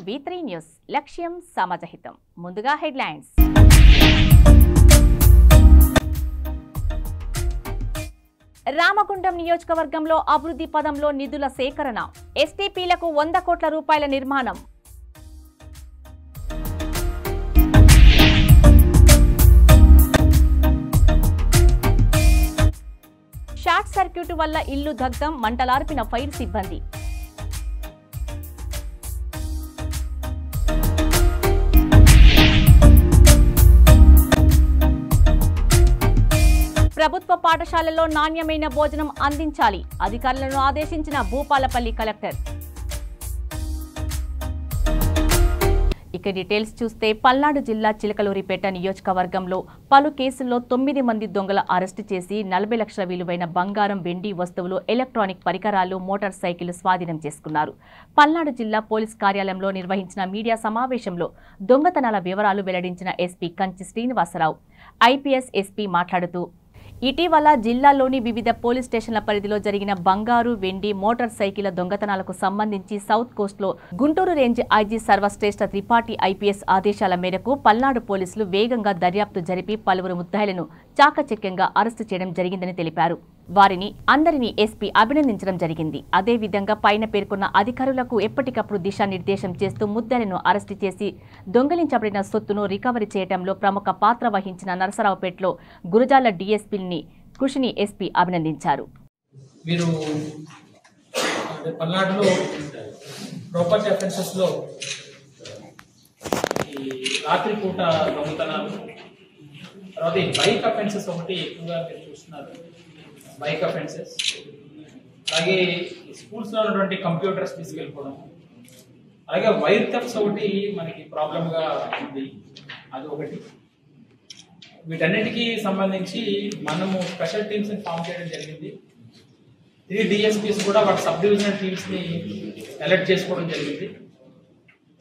V3 news లక్ష్యం సమాజహితం. ముందుగా headlines. Ramagundam నియోజకవర్గంలో అభివృద్ధి పదంలో నిధుల సేకరణ. ఎస్టీపీలకు 100 కోట్ల రూపాయల నిర్మాణం. షార్ట్ సర్క్యూట్ వల్ల ఇల్లు దగ్ధం, మంటలార్పిన ఫైర్ సిబ్బంది. ప్రభుత్వ పాఠశాలల్లో నాణ్యమైన భోజనం అందించాలి. అధికారులను ఆదేశించిన భూపాలపల్లి కలెక్టర్. ఇక డీటెయిల్స్ చూస్తే పల్నాడు జిల్లా చిలకలూరిపేట నియోజకవర్గంలో పలు కేసుల్లో 9 మంది దొంగల అరెస్టు చేసి 40 లక్షల విలువైన బంగారం, వెండి వస్తువులు, ఎలక్ట్రానిక్ పరికరాలు, మోటార్ సైకిల్ స్వాధీనం చేసుకున్నారు. పల్నాడు జిల్లా పోలీస్ కార్యాలయంలో నిర్వహించిన మీడియా సమావేశంలో దొంగతనాల వివరాలు వెల్లడించిన SP Kanchi Srinivasarao. IPS SP మాట్లాడుతూ ఇటీవల జిల్లాలోని వివిధ పోలీస్ స్టేషన్ల పరిధిలో జరిగిన బంగారు, వెండి, మోటార్ సైకిళ్ల దొంగతనాలకు సంబంధించి సౌత్ కోస్ట్లో Guntur range IG Sarvashreshtha Tripathi IPS ఆదేశాల మేరకు పల్నాడు పోలీసులు వేగంగా దర్యాప్తు జరిపి పలువురు ముద్దాయిలను చాకచక్యంగా అరెస్టు చేయడం జరిగిందని తెలిపారు. వారిని అందరినీ ఎస్పీ అభినందించడం జరిగింది. అదేవిధంగా పైన పేర్కొన్న అధికారులకు ఎప్పటికప్పుడు దిశానిర్దేశం చేస్తూ ముద్దాయిలను అరెస్టు చేసి దొంగిలించబడిన సొత్తును రికవరీ చేయడంలో ప్రముఖ పాత్ర వహించిన నరసరావుపేటలో గురజాల డీఎస్పీని కృషిని ఎస్పీ అభినందించారు. మీరు పల్నాడులో ప్రాపర్టీ అఫెన్సెస్ లో ఈ రాత్రిపూట దొంగతనాలు, తర్వాత ఈ బైక్ అఫెన్సెస్ ఒకటి ఎక్కువగా మీరు చూస్తున్నారు. బైక్ అఫెన్సెస్, అలాగే స్కూల్స్లో ఉన్నటువంటి కంప్యూటర్స్ తీసుకెళ్ళిపోవడం, అలాగే వైర్ థెఫ్ట్స్ ఒకటి మనకి ప్రాబ్లంగా ఉంది. అది ఒకటి. వీటన్నిటికీ సంబంధించి మనము స్పెషల్ టీమ్స్ ని ఫామ్ చేయడం జరిగింది. 3 DSPs కూడా వాటి సబ్ డివిజనల్ టీమ్స్ ని ఎలర్ట్ చేసుకోవడం జరిగింది.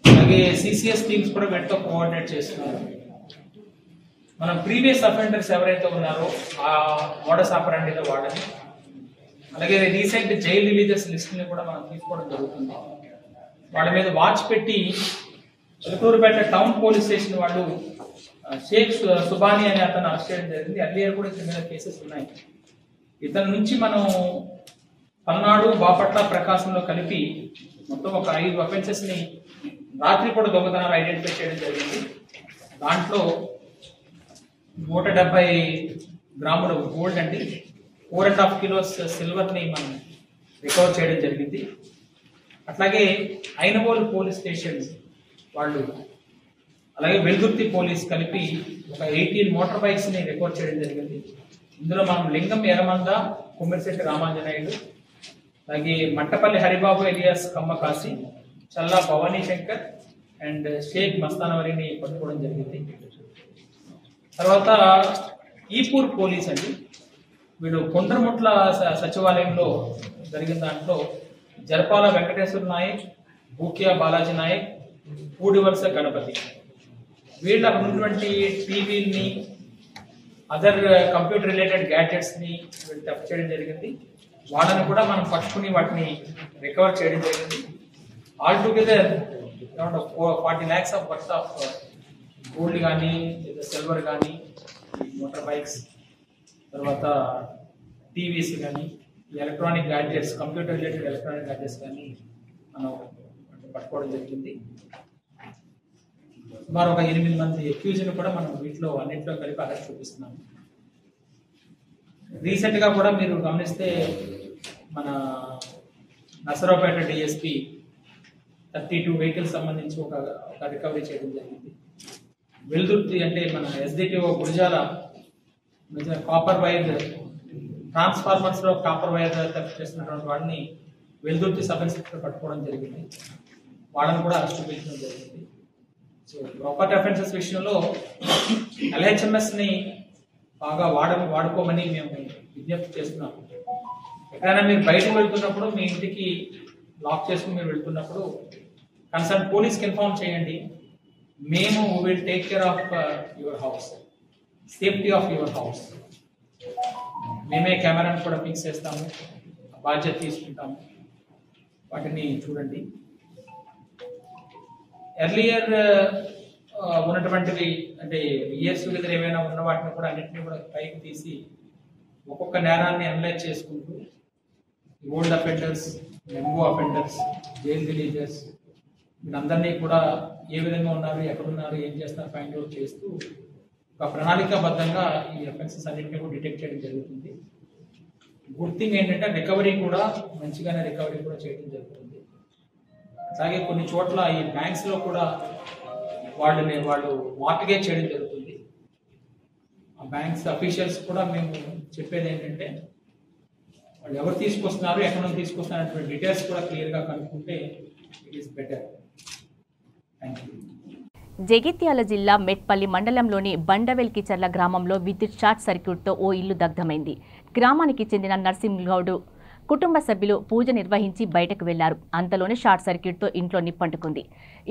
అలాగే CCS టీమ్స్ కూడా వీటితో కోఆర్డినేట్ చేస్తున్నారు. మనం ప్రీవియస్ అఫెండర్స్ ఎవరైతే ఉన్నారో ఆ మోడస్ ఆపరాండిలో వాడని, అలాగే రీసెంట్ జైల్ రిలీజెస్ లిస్ట్ ని కూడా మనం తీసుకోవడం జరుగుతుంది. వాళ్ళ మీద వాచ్ పెట్టి చిలకలూరుపేట టౌన్ పోలీస్ స్టేషన్ వాళ్ళు షేక్ సుబానీ అనే అతను అరెస్ట్ చేయడం జరిగింది. అర్లియర్ కూడా ఇతని మీద కేసెస్ ఉన్నాయి. ఇతని నుంచి మనం పల్నాడు, బాపట్ల, ప్రకాశంలో కలిపి మొత్తం ఒక 5 అఫెన్సెస్ ని రాత్రి కూడా దొంగతనాలు ఐడెంటిఫై చేయడం జరిగింది. దాంట్లో 170 గ్రాముల గోల్డ్ అండి, 4.5 కిలోస్ సిల్వర్ ని మనం రికవర్ చేయడం జరిగింది. అట్లాగే ఐనవోలు పోలీస్ స్టేషన్ వాళ్ళు, అలాగే వెల్దుర్తి పోలీస్ కలిపి ఒక 18 మోటార్ బైక్స్ ని రికవర్ చేయడం జరిగింది. ఇందులో మనం లింగం ఎర్రమంద, కుమ్మిరిశెట్టి రామాంజనేయుడు, అలాగే మట్టపల్లి హరిబాబు ఎలియాస్ కమ్మకాసి, చల్లా భవానీ శంకర్ అండ్ షేక్ మస్తానవరిని పట్టుకోవడం జరిగింది. తర్వాత ఈపూర్ పోలీస్ అండి, వీడు కొండ్రముట్ల సచివాలయంలో జరిగిన దాంట్లో జర్పాల వెంకటేశ్వర నాయక్, బూకియా బాలాజీ నాయక్, పూడివలస గణపతి, వీళ్ళ ఉన్నటువంటి టీవీని, అదర్ కంప్యూటర్ రిలేటెడ్ గ్యాడ్జెట్స్ ని వీళ్ళు థెఫ్ట్ చేయడం జరిగింది. వాళ్ళని కూడా మనం పట్టుకుని వాటిని రికవర్ చేయడం జరిగింది. All together around 40 lakhs of worth of gold కానీ, సిల్వర్ కానీ, మోటార్ బైక్స్, తర్వాత టీవీస్ కానీ, electronic gadgets, computer related electronic gadgets కానీ మనం పట్టుకోవడం జరిగింది. సుమారు ఒక 8 మంది అక్యూజ్ని కూడా మనం వీటిలో అన్నింటిలో కలిపి అరెస్ట్ చూపిస్తున్నాము. రీసెంట్ గా కూడా మీరు గమనిస్తే మన నరసరావుపేట డిఎస్పీ 32 వెహికల్స్ సంబంధించి ఒక రికవరీ చేయడం జరిగింది. వెల్దుర్తి అంటే మన SDTO Gurajala copper wire transformers లో కాపర్ వైర్ థెఫ్ట్ చేస్తున్నటువంటి వాడిని వెల్దుర్తి సబ్ ఇన్స్పెక్టర్ పట్టుకోవడం జరిగింది. వాళ్ళని కూడా అరెస్ట్ చూపించడం జరిగింది. సో ప్రాపర్టీ అఫెన్సెస్ విషయంలో LHMS ని బాగా వాడుకోమని మేము విజ్ఞప్తి చేస్తున్నాము. ఎక్కడైనా మీరు బయటకు వెళ్తున్నప్పుడు, మీ ఇంటికి లాక్ చేసుకుని మీరు వెళ్తున్నప్పుడు కన్సర్న్ పోలీస్కి ఇన్ఫార్మ్ చేయండి. మేము will take care of your house, safety of your house. మేమే కెమెరాని కూడా ఫిక్స్ చేస్తాము, బాధ్యత తీసుకుంటాము. వాటిని చూడండి. ఎర్లియర్ ఉన్నటువంటివి అంటే ఇయర్స్ టుగెదర్ ఏమైనా ఉన్న వాటిని కూడా అన్నింటినీ కూడా పైకి తీసి ఒక్కొక్క నేరాన్ని అనలైజ్ చేసుకుంటూ old offenders, limbo offenders, jail releasers వీళ్ళందరినీ కూడా ఏ విధంగా ఉన్నారు, ఎక్కడున్నారు, ఏం చేస్తున్నారు ఫైండ్ అవుట్ చేస్తూ ఒక ప్రణాళికాబద్ధంగా ఈ అఫెన్సెస్ అన్నింటినీ కూడా డిటెక్ట్ చేయడం జరుగుతుంది. గుడ్ థింగ్ ఏంటంటే రికవరీ కూడా మంచిగానే రికవరీ కూడా చేయడం జరుగుతుంది. అలాగే కొన్ని చోట్ల ఈ బ్యాంక్స్ లో కూడా వాళ్ళు మార్టిగేజ్ చేయడం జరుగుతుంది. ఆ బ్యాంక్స్ అఫీషియల్స్ కూడా మేము చెప్పేది ఏంటంటే వాళ్ళు ఎవరు తీసుకొస్తున్నారు, ఎక్కడ నుంచి తీసుకొస్తున్నారు అనేటువంటి డీటెయిల్స్ కూడా క్లియర్గా కనుక్కుంటే it is better. Thank you. Jagtial జిల్లా మెట్పల్లి మండలంలోని బండవెల్కిచర్ల గ్రామంలో విద్యుత్ షార్ట్ సర్క్యూట్తో ఓ ఇల్లు దగ్ధమైంది. గ్రామానికి చెందిన నర్సింహగౌడ్ కుటుంబ సభ్యులు పూజ నిర్వహించి బయటకు వెళ్లారు. అంతలోనే షార్ట్ సర్క్యూట్తో ఇంట్లో నిప్పంటుకుంది.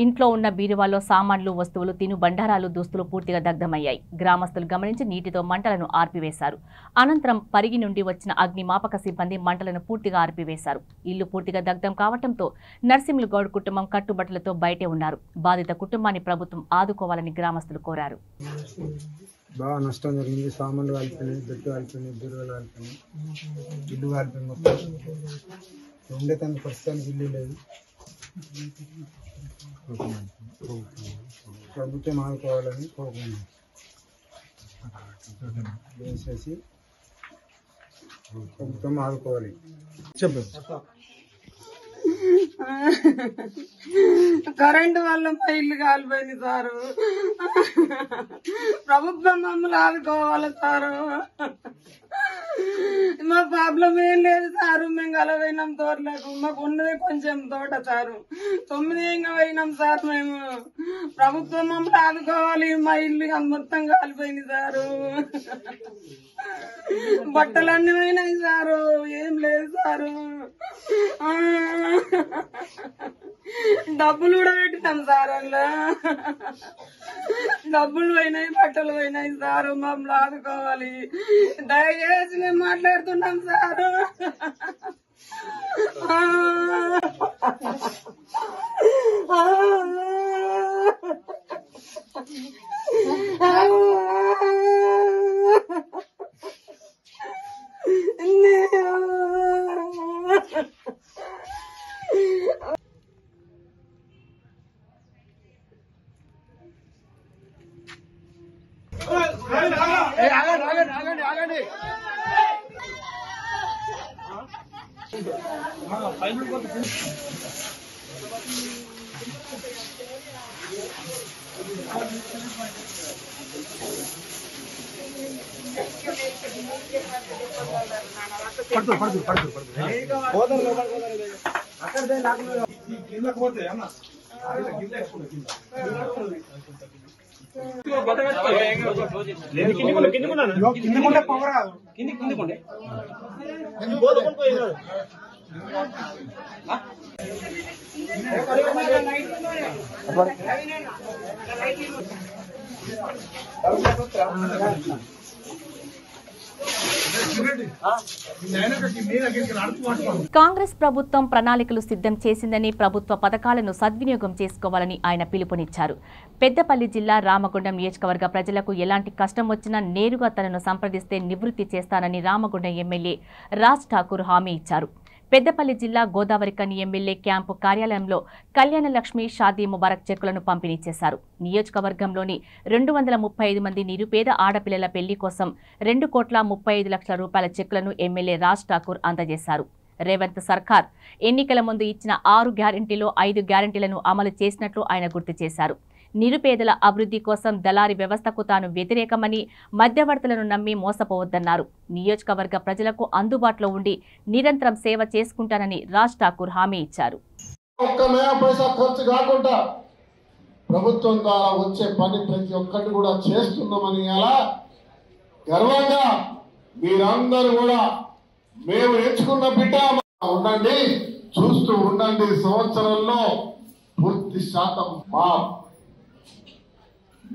ఇంట్లో ఉన్న బీరువాలో సామాన్లు, వస్తువులు, తిను బండారాలు, దుస్తులు పూర్తిగా దగ్ధమయ్యాయి. గ్రామస్తులు గమనించి నీటితో మంటలను ఆర్పివేశారు. అనంతరం పరిగి నుండి వచ్చిన అగ్నిమాపక సిబ్బంది మంటలను పూర్తిగా ఆర్పివేశారు. ఇల్లు పూర్తిగా దగ్ధం కావడంతో నర్సింహగౌడ్ కుటుంబం కట్టుబట్టలతో బయటే ఉన్నారు. బాధిత కుటుంబాన్ని ప్రభుత్వం ఆదుకోవాలని గ్రామస్తులు కోరారు. బాగా నష్టం జరిగింది. సామాన్లు కాలిపోయినాయి, బెడ్ కాలిపోయినాయి, బీరువాలు కాలిపోయినాయి, ఇల్లు కాలిపోయింది. మొత్తం ఉండేదాన్ని ప్రస్తుతానికి ఇల్లు లేదు. ప్రభుత్వం ఆదుకోవాలని కోరుకున్నాం. దయచేసి ప్రభుత్వం ఆదుకోవాలి. చెప్పండి. కరెంటు వల్ల మా ఇల్లు కాలిపోయింది సారు. ప్రభుత్వం మమ్మల్ని ఆదుకోవాలి సారు. మా ప్రాబ్లం ఏం లేదు సారు. మేము కలవైనాం తోటలకు. మాకు ఉన్నది కొంచెం తోట సారు. 9 పోయినాం సార్. మేము ప్రభుత్వం మమ్మల్ని ఆదుకోవాలి. మా ఇల్లు మొత్తం కాలిపోయింది సారు. బట్టలన్నీ పోయినాయి సారు. ఏం లేదు సారు. డబ్బులు కూడా పెట్టినాం సార్. అందులో డబ్బులు పోయినాయి, బట్టలు పోయినాయి సారు. మమ్మల్ని ఆదుకోవాలి. దయచేసి మేము మాట్లాడుతున్నాం సారు. కాంగ్రెస్ ప్రభుత్వం ప్రణాళికలు సిద్ధం చేసిందని, ప్రభుత్వ పథకాలను సద్వినియోగం చేసుకోవాలని ఆయన పిలుపునిచ్చారు. పెద్దపల్లి జిల్లా రామగుండం నియోజకవర్గ ప్రజలకు ఎలాంటి కష్టం వచ్చినా నేరుగా తనను సంప్రదిస్తే నివృత్తి చేస్తానని రామగుండం ఎమ్మెల్యే రాజ్ ఠాకూర్ హామీ ఇచ్చారు. పెద్దపల్లి జిల్లా గోదావరికని ఎమ్మెల్యే క్యాంపు కార్యాలయంలో కళ్యాణ లక్ష్మి షాదీ ముబారక్ చెక్కులను పంపిణీ చేశారు. నియోజకవర్గంలోని 235 మంది నిరుపేద ఆడపిల్లల పెళ్లి కోసం 2,35 లక్షల రూపాయల చెక్కులను ఎమ్మెల్యే రాజ్ ఠాకూర్ అందజేశారు. రేవంత్ సర్కార్ ఎన్నికల ముందు ఇచ్చిన 6 గ్యారెంటీలో 5 గ్యారెంటీలను అమలు చేసినట్లు ఆయన గుర్తు చేశారు. నిరుపేదల అభివృద్ధి కోసం దళారీ వ్యవస్థకు తాను వ్యతిరేకమని, మధ్యవర్తులను నమ్మి మోసపోవద్దన్నారు. నియోజకవర్గ ప్రజలకు అందుబాటులో ఉండి నిరంతరం సేవ చేసుకుంటానని రాజ్ ఠాకూర్ హామీ ఇచ్చారు. ఒక్క నయా పైసా ఖర్చు కాకుండా ప్రభుత్వం ద్వారా వచ్చే పని ప్రతి ఒక్కటి కూడా చేస్తున్నామని అలా గర్వంగా మీరందరూ కూడా మేము ఎంచుకున్న బిడ్డ ఉండండి, చూస్తూ ఉండండి. సంవత్సరంలో పూర్తి శాతం మా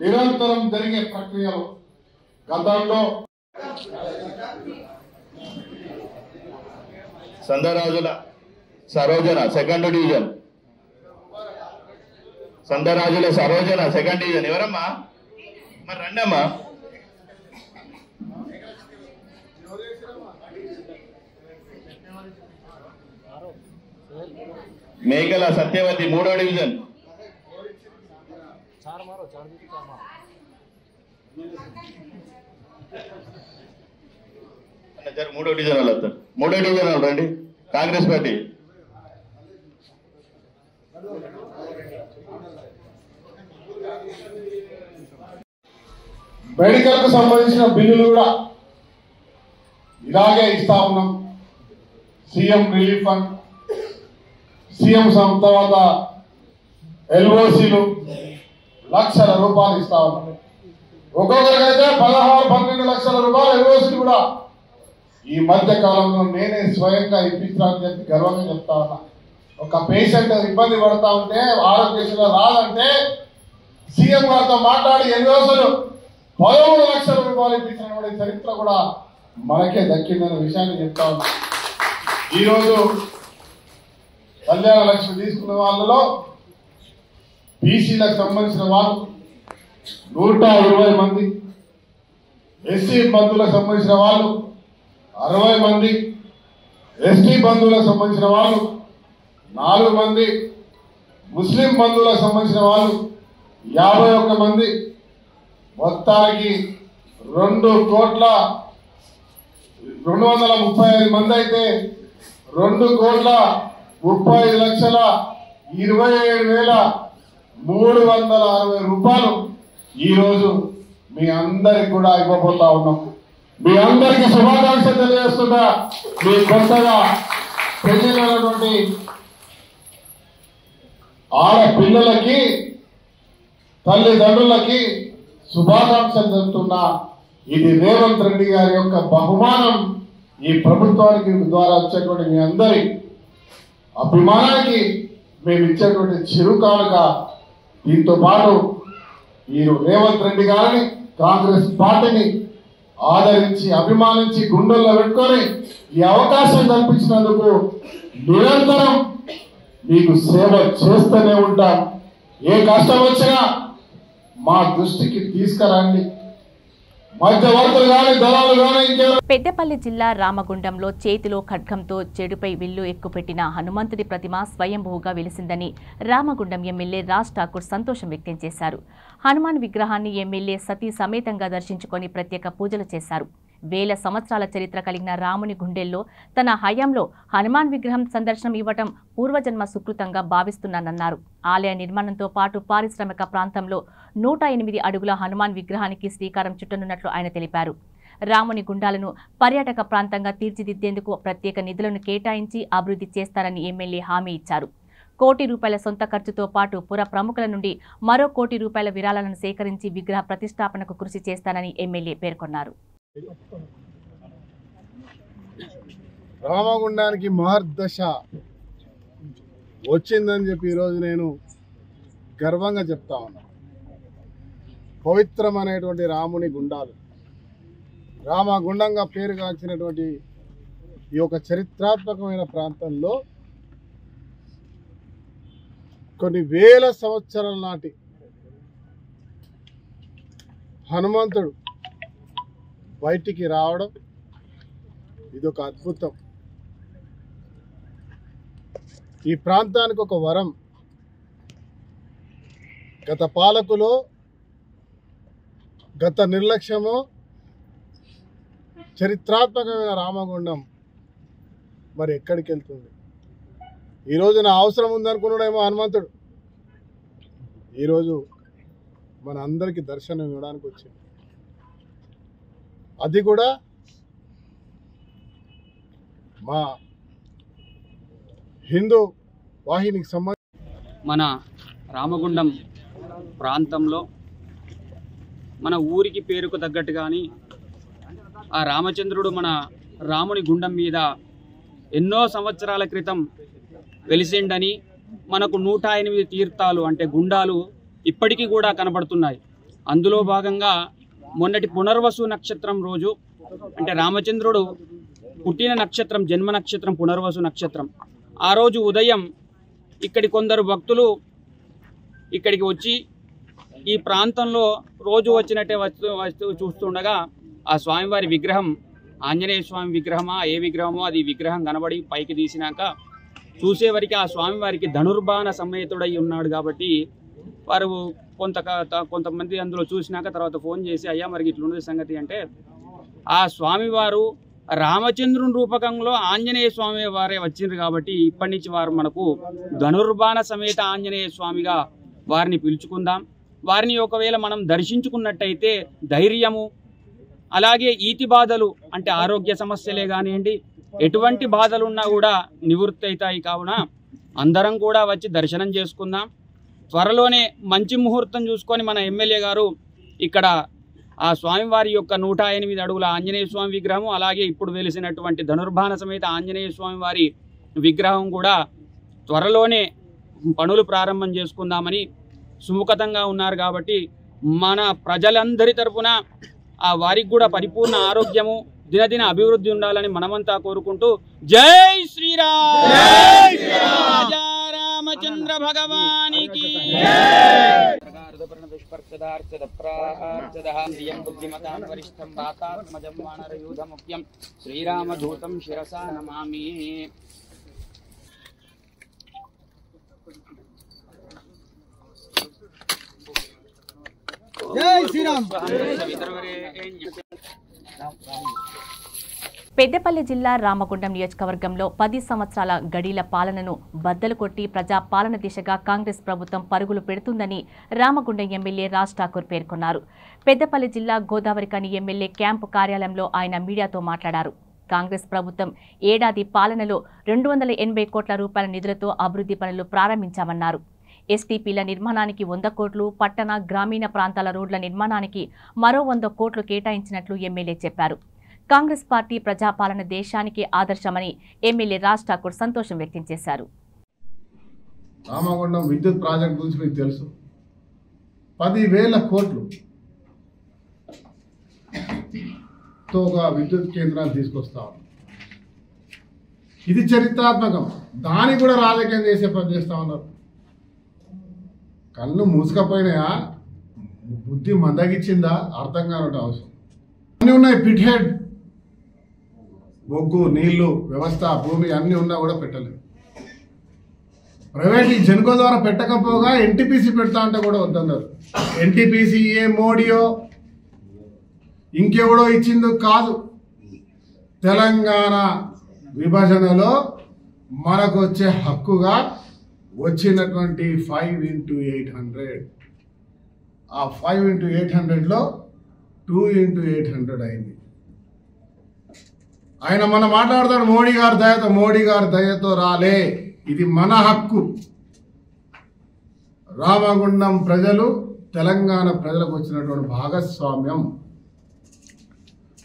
నిరంతరం జరిగే ప్రక్రియలు గతంలో Sandarajula Sarojana 2nd division Sandarajula Sarojana second division. ఎవరమ్మా మరి రండమ్మా. మేకల సత్యవతి 3వ డివిజన్. సార్ 3వ డివిజన్ వాళ్ళు వస్తారు. 3వ డివిజన్ వాళ్ళు రండి. కాంగ్రెస్ పార్టీ. మెడికల్ కు సంబంధించిన బిల్లులు కూడా ఇలాగే ఇస్తా ఉన్నాం. సీఎం రిలీఫ్ ఫండ్, సీఎం తర్వాత ఎల్ఓసీలు లక్షల రూపాయలు ఇస్తా ఉన్నాం. ఒక్కొక్కరికైతే 16-12 లక్షల రూపాయలు ఎల్ఓసీలు కూడా ఈ మధ్య కాలంలో నేనే స్వయంగా ఇప్పించాలని చెప్పి గర్వంగా చెప్తా ఉన్నా. ఒక పేషెంట్ ఇబ్బంది పడతా ఉంటే ఆరోగ్యశ్రీలో రాదంటే సీఎం గారితో మాట్లాడి ఎల్ఓసీలు 13 లక్షల రూపాయలు ఇప్పించిన చరిత్ర కూడా మనకే దక్కిందనే విషయాన్ని చెప్తా ఉన్నా. ఈరోజు కళ్యాణ లక్ష్మి తీసుకున్న వాళ్ళలో బీసీలకు సంబంధించిన వాళ్ళు 120 మంది, ఎస్సీ బంధువులకు సంబంధించిన వాళ్ళు 60 మంది, ఎస్టీ బంధువులకు సంబంధించిన వాళ్ళు 4 మంది, ముస్లిం బంధువులకు సంబంధించిన వాళ్ళు 51 మంది, మొత్తానికి 2,235 మంది అయితే 2,35,27,360 రూపాయలు ఈరోజు మీ అందరికి కూడా ఇవ్వబోతా ఉన్నాం. మీ అందరికి శుభాకాంక్షలు తెలియజేస్తున్నా. మీ కొత్తగా పెళ్లినటువంటి ఆడపిల్లలకి తల్లిదండ్రులకి శుభాకాంక్షలు చెప్తున్నా. ఇది రేవంత్ రెడ్డి గారి యొక్క బహుమానం. ఈ ప్రభుత్వానికి ద్వారా వచ్చేటువంటి మీ అందరి అభిమానానికి మేము ఇచ్చేటువంటి చిరుకానుక. దీంతో పాటు మీరు రేవంత్ రెడ్డి గారిని, కాంగ్రెస్ పార్టీని ఆదరించి అభిమానించి గుండెల్లో పెట్టుకొని ఈ అవకాశం కల్పించినందుకు నిరంతరం మీకు సేవ చేస్తూనే ఉంటాం. ఏ కష్టం వచ్చినా మా దృష్టికి తీసుకురండి. మధ్యవర్తులు కానీ దళాలు కానీ ఇంకేమో. పెద్దపల్లి జిల్లా రామగుండంలో చేతిలో ఖడ్గంతో చెడుపై విల్లు ఎక్కుపెట్టిన హనుమంతుడి ప్రతిమ స్వయంభూగా వెలిసిందని రామగుండం ఎమ్మెల్యే రాజ్ ఠాకూర్ సంతోషం వ్యక్తం చేశారు. హనుమాన్ విగ్రహాన్ని ఎమ్మెల్యే సతీ సమేతంగా దర్శించుకొని ప్రత్యేక పూజలు చేశారు. వేల సంవత్సరాల చరిత్ర కలిగిన రాముని గుండెల్లో తన హయాంలో హనుమాన్ విగ్రహం సందర్శనం ఇవ్వటం పూర్వజన్మ సుకృతంగా భావిస్తున్నానన్నారు. ఆలయ నిర్మాణంతో పాటు పారిశ్రామిక ప్రాంతంలో 108 అడుగుల హనుమాన్ విగ్రహానికి శ్రీకారం చుట్టనున్నట్లు ఆయన తెలిపారు. రాముని గుండాలను పర్యాటక ప్రాంతంగా తీర్చిదిద్దేందుకు ప్రత్యేక నిధులను కేటాయించి అభివృద్ధి చేస్తారని ఎమ్మెల్యే హామీ ఇచ్చారు. ₹1 కోటి సొంత ఖర్చుతో పాటు పుర ప్రముఖుల నుండి మరో ₹1 కోటి విరాళాలను సేకరించి విగ్రహ ప్రతిష్టాపనకు కృషి చేస్తానని ఎమ్మెల్యే పేర్కొన్నారు. రామగుండానికి మహర్దశ వచ్చిందని చెప్పి ఈరోజు నేను గర్వంగా చెప్తా ఉన్నా. పవిత్రమైనటువంటి రాముని గుండాలు, రామగుండంగా పేరుగాంచినటువంటి ఈ యొక్క చరిత్రాత్మకమైన ప్రాంతంలో కొన్ని వేల సంవత్సరాల నాటి హనుమంతుడు బయటికి రావడం ఇదొక అద్భుతం. ఈ ప్రాంతానికి ఒక వరం. గత పాలకులు గత నిర్లక్ష్యము చరిత్రాత్మకమైన రామగుండం మరి ఎక్కడికి వెళ్తుంది? ఈరోజు నా అవసరం ఉందనుకున్నాడేమో హనుమంతుడు, ఈరోజు మన అందరికీ దర్శనం ఇవ్వడానికి వచ్చింది. అది కూడా మా హిందూ వాహినికి సంబంధించి మన రామగుండం ప్రాంతంలో మన ఊరికి పేరుకు తగ్గట్టు కానీ ఆ రామచంద్రుడు మన రాముని గుండం మీద ఎన్నో సంవత్సరాల క్రితం వెలిసిండని మనకు 108 తీర్థాలు అంటే గుండాలు ఇప్పటికీ కూడా కనబడుతున్నాయి. అందులో భాగంగా మొన్నటి పునర్వసు నక్షత్రం రోజు అంటే రామచంద్రుడు పుట్టిన నక్షత్రం, జన్మ నక్షత్రం పునర్వసు నక్షత్రం. ఆ రోజు ఉదయం ఇక్కడి కొందరు భక్తులు ఇక్కడికి వచ్చి ఈ ప్రాంతంలో రోజు వచ్చినట్టే వస్తూ చూస్తుండగా ఆ స్వామివారి విగ్రహం ఆంజనేయ స్వామి విగ్రహమా ఏ విగ్రహమో అది విగ్రహం కనబడి పైకి తీసినాక చూసేవరికి ఆ స్వామివారికి ధనుర్బాణ సమేతుడై ఉన్నాడు కాబట్టి వారు కొంతమంది అందులో చూసినాక తర్వాత ఫోన్ చేసి అయ్యా మరి ఇట్లున్నది సంగతి అంటే ఆ స్వామివారు రామచంద్రుని రూపకంలో ఆంజనేయ స్వామి వారే వచ్చిండ్రు కాబట్టి ఇప్పటి నుంచి వారు మనకు ధనుర్బాణ సమేత ఆంజనేయ స్వామిగా వారిని పిలుచుకుందాం. వారిని ఒకవేళ మనం దర్శించుకున్నట్టయితే ధైర్యము అలాగే ఈతి బాధలు అంటే ఆరోగ్య సమస్యలే కానివ్వండి ఎటువంటి బాధలున్నా కూడా నివృత్తి అవుతాయి. కావున అందరం కూడా వచ్చి దర్శనం చేసుకుందాం. త్వరలోనే మంచి ముహూర్తం చూసుకొని మన ఎమ్మెల్యే గారు ఇక్కడ ఆ స్వామివారి యొక్క 108 అడుగుల ఆంజనేయ స్వామి విగ్రహం అలాగే ఇప్పుడు వెలిసినటువంటి ధనుర్బాణ సమేత ఆంజనేయ స్వామి వారి విగ్రహం కూడా త్వరలోనే పనులు ప్రారంభం చేసుకుందామని సుముఖతంగా ఉన్నారు. కాబట్టి మన ప్రజలందరి తరపున ఆ వారికి కూడా పరిపూర్ణ ఆరోగ్యము దినదిన అభివృద్ధి ఉండాలని మనమంతా కోరుకుంటూ జై శ్రీరామ్ రాజా రామచంద్ర భగవానికి శ్రీరామదూతం శిరసా నమామి. పెద్దపల్లి జిల్లా రామగుండం నియోజకవర్గంలో 10 సంవత్సరాల గడీల పాలనను బద్దలు కొట్టి ప్రజా పాలన దిశగా కాంగ్రెస్ ప్రభుత్వం పరుగులు పెడుతుందని రామగుండం ఎమ్మెల్యే రాజ్ ఠాకూర్ పేర్కొన్నారు. పెద్దపల్లి జిల్లా గోదావరిఖని ఎమ్మెల్యే క్యాంపు కార్యాలయంలో ఆయన మీడియాతో మాట్లాడారు. కాంగ్రెస్ ప్రభుత్వం ఏడాది పాలనలో 280 కోట్ల రూపాయల నిధులతో అభివృద్ధి పనులు ప్రారంభించామన్నారు. ఎస్టీపీల నిర్మాణానికి 100 కోట్లు, పట్టణ గ్రామీణ ప్రాంతాల రోడ్ల నిర్మాణానికి మరో 100 కోట్లు కేటాయించినట్లు ఎమ్మెల్యే చెప్పారు. కాంగ్రెస్ పార్టీ ప్రజాపాలన దేశానికి ఆదర్శమని ఎమ్మెల్యే రాజ్ ఠాకూర్ సంతోషం వ్యక్తం చేశారు. రామగుండం విద్యుత్ ప్రాజెక్ట్ గురించి మీకు తెలుసు. 10,000 కోట్లు తో ఒక విద్యుత్ కేంద్రాన్ని తీసుకొస్తా. ఇది చరిత్రాత్మకం. దాన్ని కూడా రాజకీయం చేసే పని చేస్తా ఉన్నారు. కళ్ళు మూసుకపోయినాయా, బుద్ధి మందగిచ్చిందా అర్థం కానట్టు అవసరం. అన్నీ ఉన్నాయి. పిట్ హెడ్, బొగ్గు, నీళ్లు, వ్యవస్థ, భూమి అన్నీ ఉన్నా కూడా పెట్టలేదు. ప్రైవేట్ జెన్కో ద్వారా పెట్టకపోగా ఎన్టీపీసీ పెడతా అంటే కూడా వద్దన్నారు. ఎన్టీపీసీ ఏ మోడీయో ఇంకెవడో ఇచ్చిందో కాదు. తెలంగాణ విభజనలో మనకు వచ్చే హక్కుగా వచ్చినటువంటి 5x800, ఆ 5x800లో 2x800 అయింది. ఆయన మన మాట్లాడతాడు మోడీ గారి దయతో రాలే, ఇది మన హక్కు. రామగుండం ప్రజలు తెలంగాణ ప్రజలకు వచ్చినటువంటి భాగస్వామ్యం.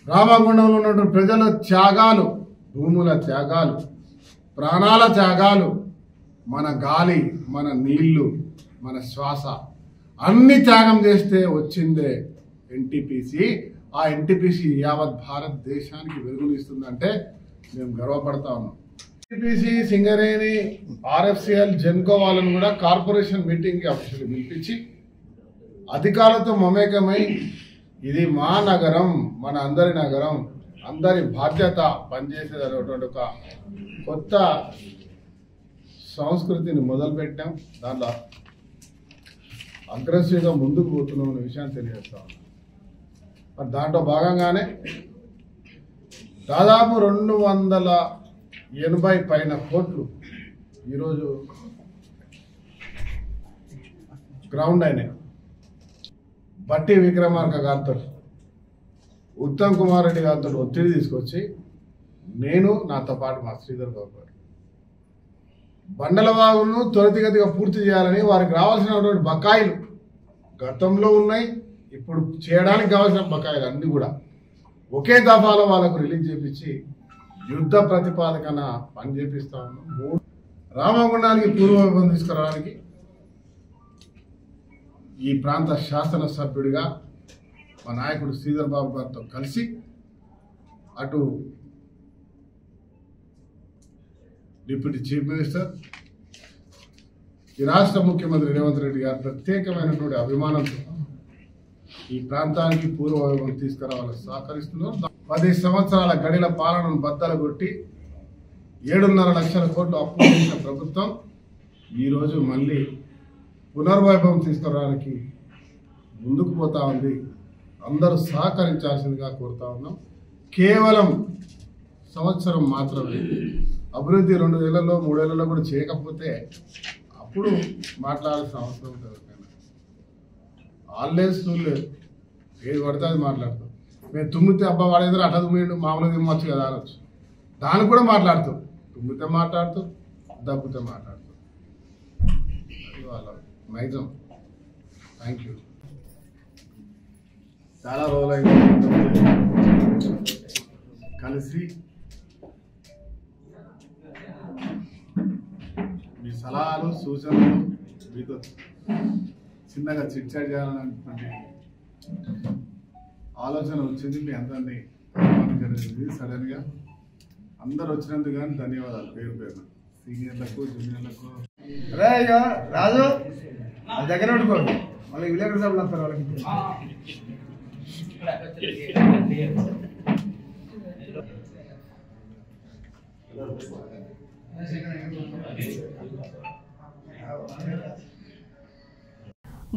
రామగుండంలో ఉన్నటువంటి ప్రజల త్యాగాలు, భూముల త్యాగాలు, ప్రాణాల త్యాగాలు, మన గాలి, మన నీళ్లు, మన శ్వాస అన్ని త్యాగం చేస్తే వచ్చిందే ఎన్టీపీసీ. ఆ ఎన్టీపీసీ యావత్ భారతదేశానికి వెలుగునిస్తుందంటే మేము గర్వపడతా ఉన్నాం. ఎన్టీపీసీ, సింగరేణి, ఆర్ఎఫ్సిఎల్, జెన్కో వాళ్ళను కూడా కార్పొరేషన్ మీటింగ్కి అఫీషియల్ పిలిపించి అధికారులతో మమేకమై ఇది మా నగరం, మన అందరి నగరం, అందరి బాధ్యత పనిచేసేటటువంటి ఒక కొత్త సంస్కృతిని మొదలుపెట్టాం. దాంట్లో అగ్రెసివ్గా ముందుకు పోతున్నాం అనే విషయాన్ని తెలియజేస్తా ఉన్నాం. మరి దాంట్లో భాగంగానే దాదాపు 280 పైన కోట్లు ఈరోజు గ్రౌండ్ అయినాయి. బట్టి విక్రమార్క గారితో, ఉత్తమ్ కుమార్ రెడ్డి గారితో ఒత్తిడి తీసుకొచ్చి నేను, నాతో పాటు మా శ్రీధర్ బాబు గారు బండలవాగును త్వరితగతిగా పూర్తి చేయాలని, వారికి రావాల్సినటువంటి బకాయిలు గతంలో ఉన్నాయి, ఇప్పుడు చేయడానికి కావాల్సిన బకాయిలు అన్నీ కూడా ఒకే దఫాలో వాళ్ళకు రిలీజ్ చేపించి యుద్ధ ప్రతిపాదకన పని చేపిస్తా ఉన్నాం. రామగుండానికి పూర్వవైభవం తీసుకురావడానికి ఈ ప్రాంత శాసనసభ్యుడిగా మా నాయకుడు శ్రీధర్ బాబు గారితో కలిసి అటు డిప్యూటీ చీఫ్ మినిస్టర్, ఈ రాష్ట్ర ముఖ్యమంత్రి రేవంత్ రెడ్డి గారు ప్రత్యేకమైనటువంటి అభిమానంతో ఈ ప్రాంతానికి పూర్వ వైభవం తీసుకురావాలని సహకరిస్తున్నారు. 10 సంవత్సరాల గడిల పాలనను బద్దలు కొట్టి 7.5 లక్షల కోట్లు అప్పు చేసిన ప్రభుత్వం ఈరోజు మళ్ళీ పునర్వైభవం తీసుకురావడానికి ముందుకు పోతా ఉంది. అందరూ సహకరించాల్సిందిగా కోరుతా ఉన్నాం. కేవలం సంవత్సరం మాత్రమే అభివృద్ధి 2 ఏళ్లలో 3 ఏళ్లలో కూడా చేయకపోతే అప్పుడు మాట్లాడాల్సిన అవసరం ఉంటుంది. ఆల్వేస్ చూడలేదు, ఏది పడితే అది మాట్లాడతాం. మేము తుమ్మితే అబ్బా వాడేదో అట్లా తుమ్మిండు మామూలుగా తిమ్మచ్చు కదా అనొచ్చు. దానికి కూడా మాట్లాడుతాం. తుమ్మితే మాట్లాడుతూ, దబ్బుతే మాట్లాడుతాం. అది వాళ్ళ నైజం. Thank you. చాలా రోజులైంది కలిసి మీ సలహాలు సూచనలు మీతో చిన్నగా చిట్చాట్ చేయాలనేటువంటి ఆలోచన వచ్చింది. మీ అందరినీ జరిగింది. సడన్గా అందరు వచ్చినందుకు కానీ ధన్యవాదాలు పేరు పేరున, సీనియర్లకు జూనియర్లకు. అరే ఇక రాజు అది దగ్గర పెట్టుకోండి, వాళ్ళకి విలేకరు సభలు వస్తారు వాళ్ళకి.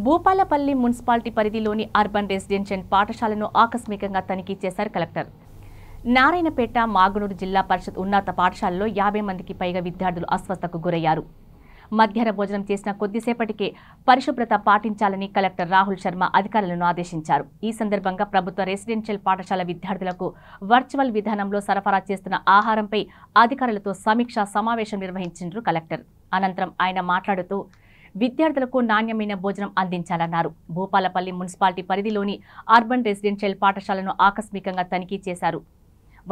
భూపాలపల్లి మున్సిపాలిటీ పరిధిలోని అర్బన్ రెసిడెన్షియల్ పాఠశాలను ఆకస్మికంగా తనిఖీ చేశారు కలెక్టర్. నారాయణపేట మాగునూరు జిల్లా పరిషత్ ఉన్నత పాఠశాలలో 50 మందికి పైగా విద్యార్థులు అస్వస్థతకు గురయ్యారు. మధ్యాహ్న భోజనం చేసిన కొద్దిసేపటికే పరిశుభ్రత పాటించాలని కలెక్టర్ రాహుల్ శర్మ అధికారులను ఆదేశించారు. ఈ సందర్భంగా ప్రభుత్వ రెసిడెన్షియల్ పాఠశాల విద్యార్థులకు వర్చువల్ విధానంలో సరఫరా చేస్తున్న ఆహారంపై అధికారులతో సమీక్షా సమావేశం నిర్వహించారు కలెక్టర్. అనంతరం ఆయన మాట్లాడుతూ విద్యార్థులకు నాణ్యమైన భోజనం అందించాలన్నారు. భూపాలపల్లి మున్సిపాలిటీ పరిధిలోని అర్బన్ రెసిడెన్షియల్ పాఠశాలను ఆకస్మికంగా తనిఖీ చేశారు.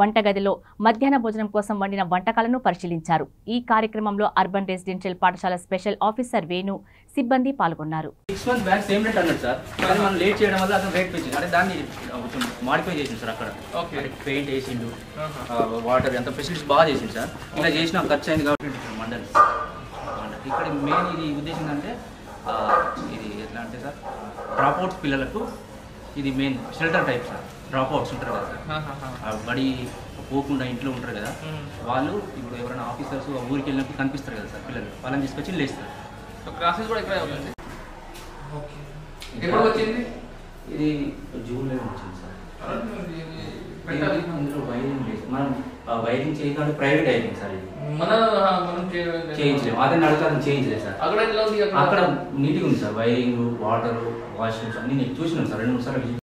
వంటగదిలో మధ్యాహ్న భోజనం కోసం వండిన వంటకాలను పరిశీలించారు. ఈ కార్యక్రమంలో అర్బన్ రెసిడెన్షియల్ పాఠశాల స్పెషల్ ఆఫీసర్ వేణు, సిబ్బంది పాల్గొన్నారు. 6 months బ్యాక్ సేమ్ రేట్ అన్నాడు సార్, కానీ మనం లేట్ చేయడం వల్ల అతను రేట్ పెంచింది. అంటే దాన్ని కొంచెం మాడిఫై చేసింది సార్. అక్కడ ఓకే పెయింట్ వేసిండు, వాటర్ ఎంత ఫెసిలిటీస్ బాగా చేసింది సార్. ఇలా చేసిన ఖర్చు అయింది కాబట్టి మండలి ఇక్కడ మెయిన్ ఇది ఉద్దేశం ఏంటంటే ఇది ఎట్లా అంటే సార్ డ్రాప్అవుట్స్ పిల్లలకు ఇది main shelter type sir. Dropouts ఉంటారు కదా సార్, బడి పోకుండా ఇంట్లో ఉంటారు కదా వాళ్ళు, ఇప్పుడు ఎవరైనా ఆఫీసర్స్ ఊరికి వెళ్ళినప్పుడు కనిపిస్తారు కదా సార్ పిల్లలు, వాళ్ళని తీసుకొచ్చి లేస్తారు. క్లాసెస్ కూడా ఇక్కడ అవుతుంది. ఎప్పుడు వచ్చింది ఇది జూన్లో వచ్చింది సార్. ఇందులో వైరింగ్ లేదు, మనం వైరింగ్ చేయకుండా ప్రైవేట్ అయిపోయింది సార్. ఇది మనం చేయించలేము, అదే అడుగుతాను చేయించలేదు సార్. అక్కడ ఎట్లా ఉంది? అక్కడ నీట్గా ఉంది సార్, వైరింగ్, వాటర్, వాష్రూమ్స్ అన్ని నేను చూసినాను సార్ 2-3 సార్లు.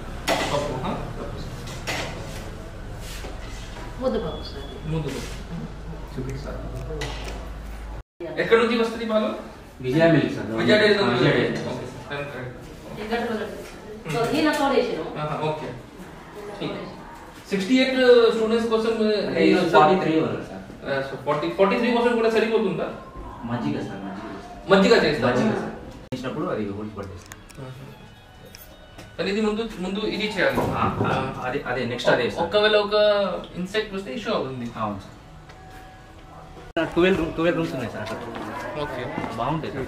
సార్ ఎక్కడ నుంచి వస్తుంది పాలు? విజయ మిల్క్ సార్. విజయ డైరీ. ఓకే 68 స్టూడెంట్స్ కోసం 43 వరకు సార్. 43% కూడా సరిపోతుందా? మజ్జిగ సార్, మజ్జిగ చేస్తారు చేసినప్పుడు అది హోల్స్ పట్టేస్తారు. ఇది ముందు ఇది చేయాలి. అదే నెక్స్ట్ అదే. ఒకవేళ ఒక ఇన్సెక్ట్ వస్తే ఇష్యూ అవుతుంది. అవును సార్. 12 రూమ్స్ ఉన్నాయి సార్ అక్కడ. ఓకే బాగుంటాయి సార్,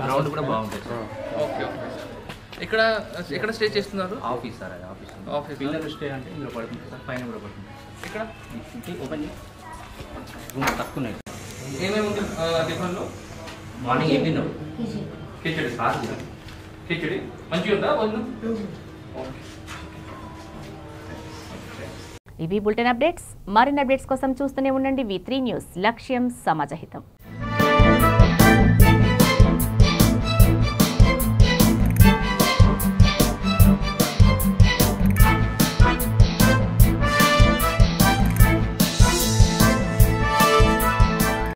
గ్రౌండ్ కూడా బాగుంటాయి సార్. ఓకే ఎక్కడ స్టే చేస్తున్నారు? ఆఫీస్ సార్, అది ఆఫీస్. పిల్లలు స్టే అంటే ఇందులో పడుకుంటారు సార్, పైన కూడా పడుకుంటారు. ఇక్కడ ఓపెన్ రూమ్ తక్కువ ఉన్నాయి. ఏమేమి ఉంది టిఫిన్లో? మార్నింగ్ ఏం తిన్నావు? కిచడి. సార్ కిచడి మంచిగా ఉందా? ఇవి బులెటిన్ అప్డేట్స్. మరిన్ని అప్డేట్స్ కోసం చూస్తూనే ఉండండి V3 న్యూస్. లక్ష్యం సమాజహితం.